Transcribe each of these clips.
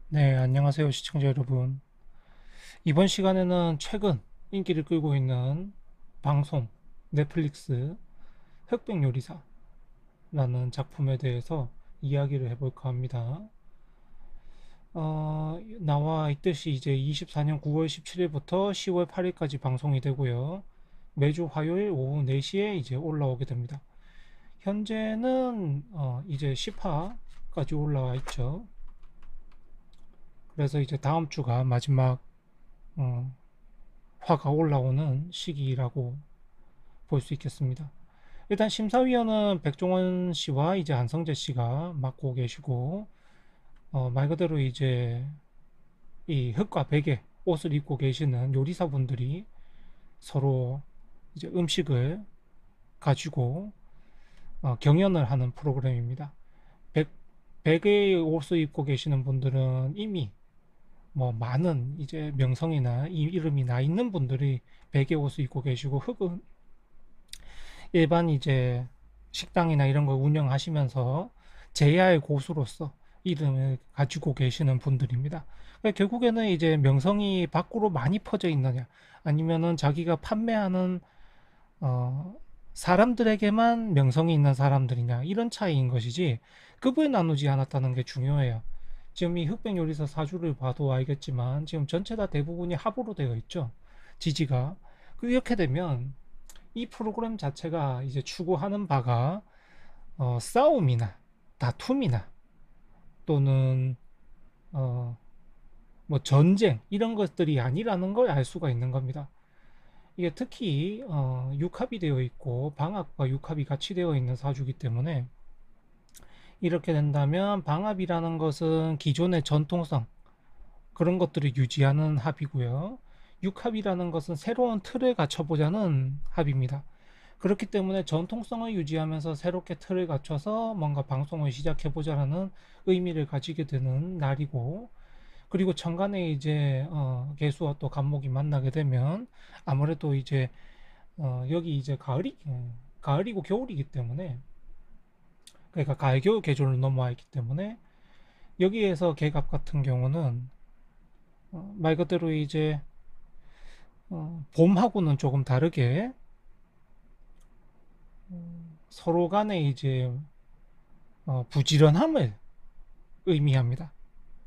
네, 안녕하세요, 시청자 여러분. 이번 시간에는 최근 인기를 끌고 있는 방송, 넷플릭스 흑백요리사라는 작품에 대해서 이야기를 해볼까 합니다. 나와 있듯이 이제 24년 9월 17일부터 10월 8일까지 방송이 되고요. 매주 화요일 오후 4시에 이제 올라오게 됩니다. 현재는 이제 10화까지 올라와 있죠. 그래서 이제 다음 주가 마지막 어, 화가 올라오는 시기라고 볼 수 있겠습니다. 일단 심사위원은 백종원 씨와 이제 안성재 씨가 맡고 계시고, 말 그대로 이제 이 흑과 백의 옷을 입고 계시는 요리사분들이 서로 이제 음식을 가지고 경연을 하는 프로그램입니다. 백, 백의 옷을 입고 계시는 분들은 이미 뭐 많은 이제 명성이나 이름이 나 있는 분들이 백의 옷을 입고 계시고, 흑은 일반 이제 식당이나 이런 걸 운영하시면서 제야의 고수로서 이름을 가지고 계시는 분들입니다. 그러니까 결국에는 이제 명성이 밖으로 많이 퍼져 있느냐, 아니면은 자기가 판매하는 어, 사람들에게만 명성이 있는 사람들이냐, 이런 차이인 것이지 급을 나누지 않았다는 게 중요해요. 지금 이 흑백 요리사 사주를 봐도 알겠지만 지금 전체 다 대부분이 합으로 되어 있죠. 지지가. 이렇게 되면 이 프로그램 자체가 이제 추구하는 바가 싸움이나 다툼이나 또는 어, 뭐 전쟁 이런 것들이 아니라는 걸 알 수가 있는 겁니다. 이게 특히 육합이 되어 있고 방합과 육합이 같이 되어 있는 사주기 때문에 이렇게 된다면 방합이라는 것은 기존의 전통성 그런 것들을 유지하는 합이고요. 육합이라는 것은 새로운 틀을 갖춰보자는 합입니다. 그렇기 때문에 전통성을 유지하면서 새롭게 틀을 갖춰서 뭔가 방송을 시작해보자라는 의미를 가지게 되는 날이고, 그리고 천간에 이제 개수와 또 간목이 만나게 되면 아무래도 이제 여기 이제 가을이고 겨울이기 때문에, 그러니까 가을 겨울 계절로 넘어와 있기 때문에 여기에서 개갑 같은 경우는 말 그대로 이제 봄하고는 조금 다르게 서로 간에 이제 부지런함을 의미합니다.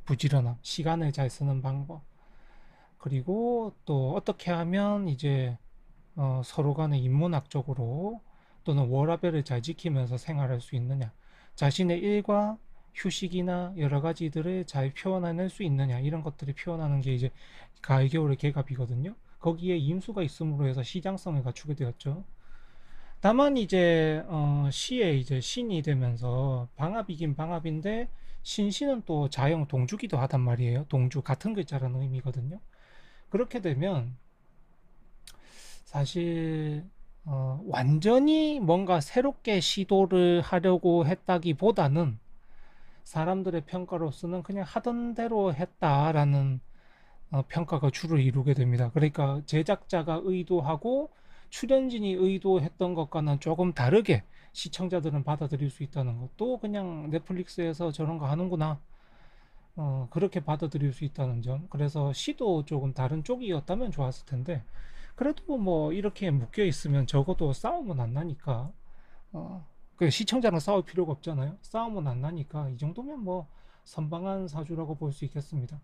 부지런함, 시간을 잘 쓰는 방법, 그리고 또 어떻게 하면 이제 서로 간에 인문학적으로 또는 워라밸을 잘 지키면서 생활할 수 있느냐, 자신의 일과 휴식이나 여러 가지들을 잘 표현해낼 수 있느냐, 이런 것들을 표현하는 게 이제 가을 겨울의 계갑이거든요. 거기에 임수가 있음으로 해서 시장성을 갖추게 되었죠. 다만 이제 시에 이제 신이 되면서 방합이긴 방합인데 신시는 또 자영 동주기도 하단 말이에요. 동주 같은 글자라는 의미거든요. 그렇게 되면 사실 완전히 뭔가 새롭게 시도를 하려고 했다기보다는 사람들의 평가로서는 그냥 하던 대로 했다라는 평가가 주를 이루게 됩니다. 그러니까 제작자가 의도하고 출연진이 의도했던 것과는 조금 다르게 시청자들은 받아들일 수 있다는 것도, 그냥 넷플릭스에서 저런 거 하는구나, 그렇게 받아들일 수 있다는 점. 그래서 시도 조금 다른 쪽이었다면 좋았을 텐데, 그래도 뭐 이렇게 묶여 있으면 적어도 싸움은 안 나니까, 그 시청자랑 싸울 필요가 없잖아요. 싸움은 안 나니까 이 정도면 뭐 선방한 사주라고 볼 수 있겠습니다.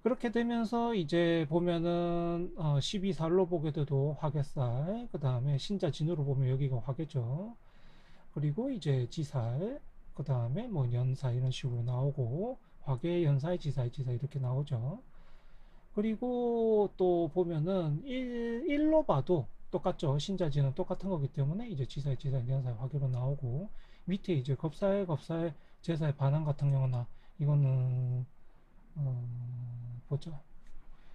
그렇게 되면서 이제 보면은 12살로 보게 돼도 화개살, 그 다음에 신자진으로 보면 여기가 화개죠. 그리고 이제 지살, 그 다음에 뭐 연사 이런 식으로 나오고, 화개, 연사의 지사의 지사 이렇게 나오죠. 그리고 또 보면은 1로 봐도 똑같죠. 신자지는 똑같은 거기 때문에 이제 지사의 지사의 연사의 화개로 나오고, 밑에 이제 겁사의 겁사의 제사의 반항 같은 경우나 이거는 보자.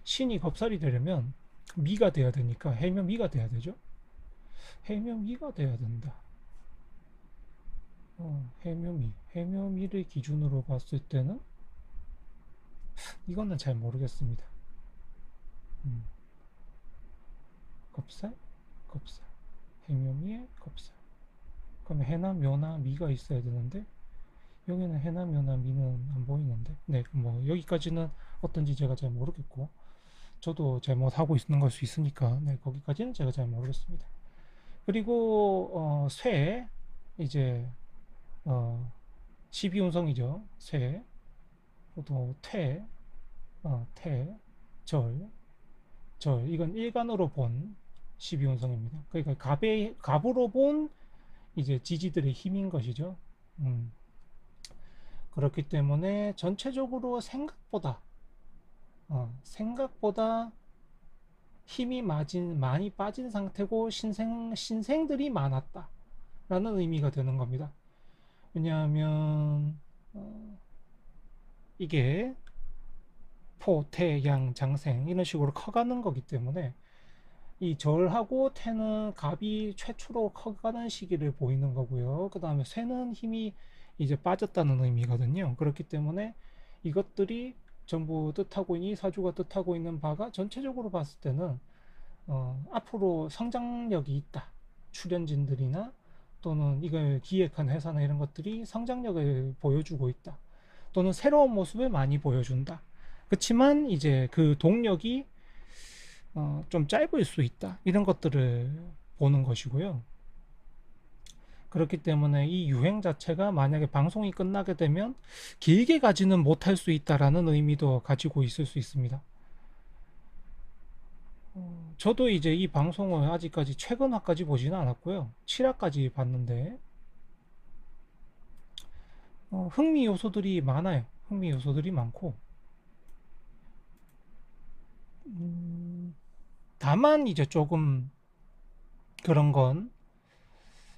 신이 겁살이 되려면 미가 돼야 되니까 해묘미가 돼야 되죠. 해묘미가 돼야 된다. 해묘미를 기준으로 봤을 때는 이거는 잘 모르겠습니다. 음, 겁살, 겁살, 해묘미의 겁살. 그럼 해나 묘나 미가 있어야 되는데 여기는 해남이나 미는 안 보이는데. 네, 뭐 여기까지는 어떤지 제가 잘 모르겠고, 저도 잘못하고 있는 걸 수 있으니까, 네, 거기까지는 제가 잘 모르겠습니다. 그리고 쇠, 이제 어, 12운성이죠. 쇠, 또 퇴, 퇴, 절, 이건 일간으로 본 12운성입니다. 그러니까 갑으로 본 이제 지지들의 힘인 것이죠. 음, 그렇기 때문에 전체적으로 생각보다 힘이 많이 빠진 상태고 신생들이 많았다 라는 의미가 되는 겁니다. 왜냐하면 이게 포, 태, 양, 장생 이런 식으로 커가는 거기 때문에 이 절하고 태는 갑이 최초로 커가는 시기를 보이는 거고요. 그 다음에 쇠는 힘이 이제 빠졌다는 의미거든요. 그렇기 때문에 이것들이 전부 뜻하고 이 사주가 뜻하고 있는 바가 전체적으로 봤을 때는 앞으로 성장력이 있다. 출연진들이나 또는 이걸 기획한 회사나 이런 것들이 성장력을 보여주고 있다. 또는 새로운 모습을 많이 보여준다. 그렇지만 이제 그 동력이 좀 짧을 수 있다. 이런 것들을 보는 것이고요. 그렇기 때문에 이 유행 자체가 만약에 방송이 끝나게 되면 길게 가지는 못할 수 있다라는 의미도 가지고 있을 수 있습니다. 저도 이제 이 방송을 아직까지 최근화까지 보지는 않았고요. 7화까지 봤는데 흥미 요소들이 많아요. 흥미 요소들이 많고 다만 이제 조금 그런 건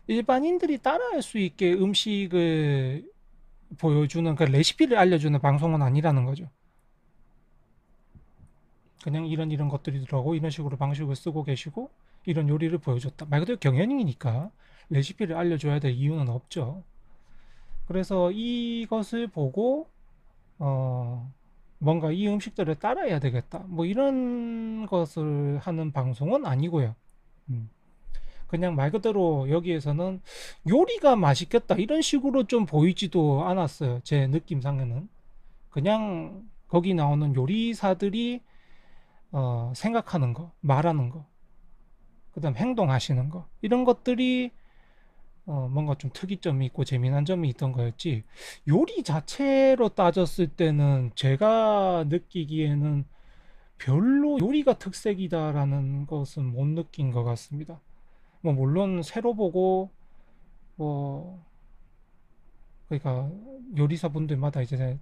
일반인들이 따라할 수 있게 음식을 보여주는 그 레시피를 알려주는 방송은 아니라는 거죠. 그냥 이런 것들이 들어가고 이런 식으로 방식을 쓰고 계시고 이런 요리를 보여줬다. 말 그대로 경연이니까 레시피를 알려줘야 될 이유는 없죠. 그래서 이것을 보고 뭔가 이 음식들을 따라해야 되겠다. 뭐 이런 것을 하는 방송은 아니고요. 음. 그냥 말 그대로 여기에서는 요리가 맛있겠다 이런 식으로 좀 보이지도 않았어요. 제 느낌상에는 그냥 거기 나오는 요리사들이 생각하는 거, 말하는 거, 그다음 행동하시는 거 이런 것들이 뭔가 좀 특이점이 있고 재미난 점이 있던 거였지. 요리 자체로 따졌을 때는 제가 느끼기에는 별로 요리가 특색이다라는 것은 못 느낀 것 같습니다. 뭐 물론 새로 보고 뭐 그러니까 요리사분들마다 이제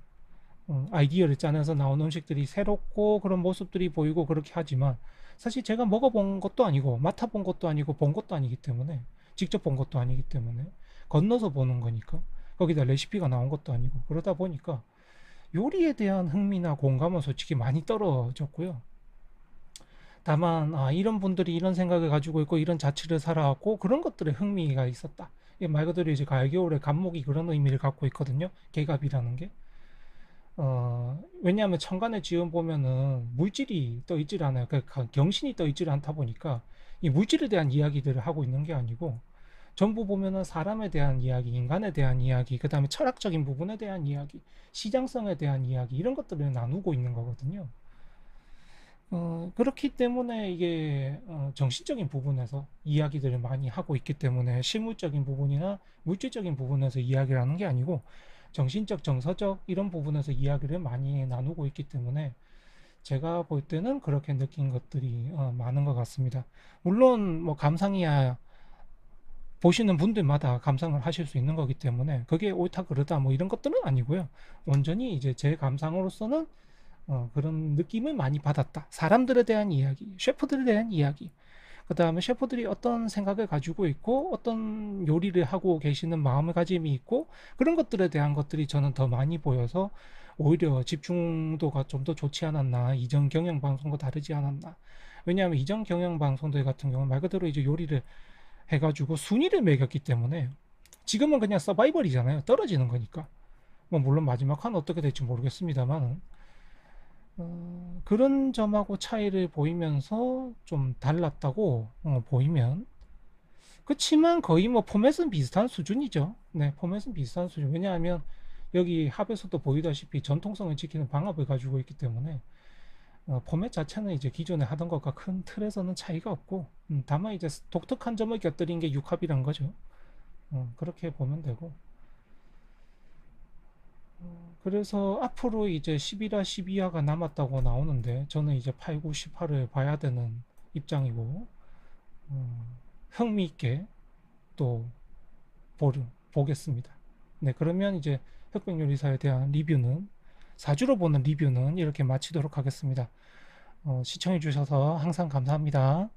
아이디어를 짜내서 나온 음식들이 새롭고 그런 모습들이 보이고 그렇게 하지만 사실 제가 먹어본 것도 아니고 맡아본 것도 아니고 본 것도 아니기 때문에 직접 본 것도 아니기 때문에 건너서 보는 거니까 거기다 레시피가 나온 것도 아니고 그러다 보니까 요리에 대한 흥미나 공감은 솔직히 많이 떨어졌고요. 다만 이런 분들이 이런 생각을 가지고 있고 이런 자취를 살아왔고 그런 것들에 흥미가 있었다. 말 그대로 이제 가을겨울의 갑목이 그런 의미를 갖고 있거든요. 개갑이라는 게. 왜냐하면 천간의 지음 보면은 물질이 떠 있질 않아요. 그러니까 경신이 떠 있질 않다 보니까 이 물질에 대한 이야기들을 하고 있는 게 아니고 전부 보면은 사람에 대한 이야기, 인간에 대한 이야기, 그 다음에 철학적인 부분에 대한 이야기, 시장성에 대한 이야기 이런 것들을 나누고 있는 거거든요. 그렇기 때문에 이게 정신적인 부분에서 이야기들을 많이 하고 있기 때문에 실물적인 부분이나 물질적인 부분에서 이야기를 하는 게 아니고 정신적, 정서적 이런 부분에서 이야기를 많이 나누고 있기 때문에 제가 볼 때는 그렇게 느낀 것들이 많은 것 같습니다. 물론 뭐 감상이야 보시는 분들마다 감상을 하실 수 있는 거기 때문에 그게 옳다 그르다 뭐 이런 것들은 아니고요. 온전히 이제 제 감상으로서는 그런 느낌을 많이 받았다. 사람들에 대한 이야기, 셰프들에 대한 이야기, 그 다음에 셰프들이 어떤 생각을 가지고 있고 어떤 요리를 하고 계시는 마음가짐이 있고 그런 것들에 대한 것들이 저는 더 많이 보여서 오히려 집중도가 좀 더 좋지 않았나. 이전 경영 방송과 다르지 않았나. 왜냐하면 이전 경영 방송들 같은 경우는 말 그대로 이제 요리를 해가지고 순위를 매겼기 때문에 지금은 그냥 서바이벌이잖아요. 떨어지는 거니까. 뭐 물론 마지막 한 어떻게 될지 모르겠습니다만 그런 점하고 차이를 보이면서 좀 달랐다고 보이면 그렇지만 거의 뭐 포맷은 비슷한 수준이죠. 네, 포맷은 비슷한 수준. 왜냐하면 여기 합에서도 보이다시피 전통성을 지키는 방합을 가지고 있기 때문에 포맷 자체는 이제 기존에 하던 것과 큰 틀에서는 차이가 없고, 다만 이제 독특한 점을 곁들인 게 육합이란 거죠. 그렇게 보면 되고. 그래서 앞으로 이제 11화, 12화가 남았다고 나오는데, 저는 이제 8, 9, 10화를 봐야 되는 입장이고, 흥미있게 또 보겠습니다. 네, 그러면 이제 흑백요리사에 대한 리뷰는, 사주로 보는 리뷰는 이렇게 마치도록 하겠습니다. 시청해주셔서 항상 감사합니다.